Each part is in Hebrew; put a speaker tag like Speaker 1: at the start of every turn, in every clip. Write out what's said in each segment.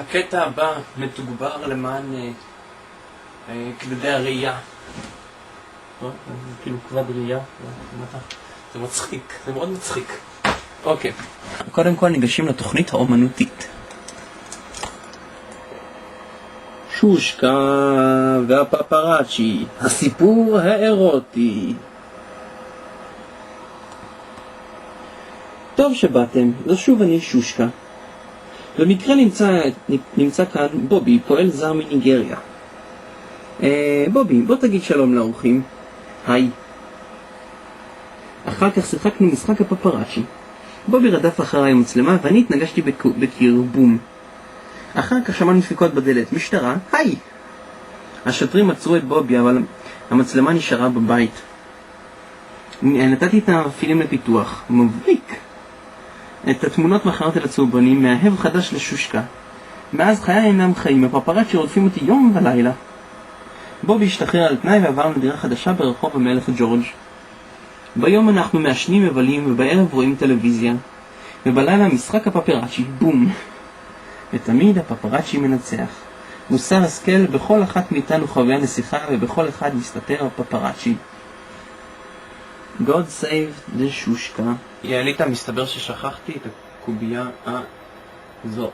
Speaker 1: הקטע הבא מתוגבר למען כבדי הראייה. כאילו כבד ראייה, זה מצחיק, זה מאוד מצחיק. אוקיי. קודם כל ניגשים לתוכנית האומנותית. שושקה והפפראצ'י, הסיפור האירוטי. טוב שבאתם, אז שוב אני שושקה. במקרה נמצא כאן בובי, פועל זר מניגריה. בובי, בוא תגיד שלום לאורחים. היי. אחר כך שיחקנו משחק הפפראצ'י. בובי רדף אחריי מצלמה ואני התנגשתי בקרבום. אחר כך שמענו דפיקות בדלת. משטרה, היי. השוטרים עצרו את בובי, אבל המצלמה נשארה בבית. נתתי את הפילים לפיתוח. מבריק. את התמונות מכרתי לצהובונים, מאהב חדש לשושקה. מאז חיי אינם חיים, הפפראצ'י רודפים אותי יום ולילה. בובי השתחרר על תנאי ועברנו דירה חדשה ברחוב המלך ג'ורג'. ביום אנחנו מעשנים מבלים ובערב רואים טלוויזיה. ובלילה משחק הפפראצ'י, בום. ותמיד הפפראצ'י מנצח. מוסר השכל, בכל אחת מאיתנו חוויה נסיכה ובכל אחד מסתתר הפפראצ'י. God save the שושקה. יעליתה, מסתבר ששכחתי את הקובייה הזאת.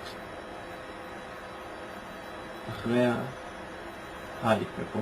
Speaker 1: אחרי היי, ופה.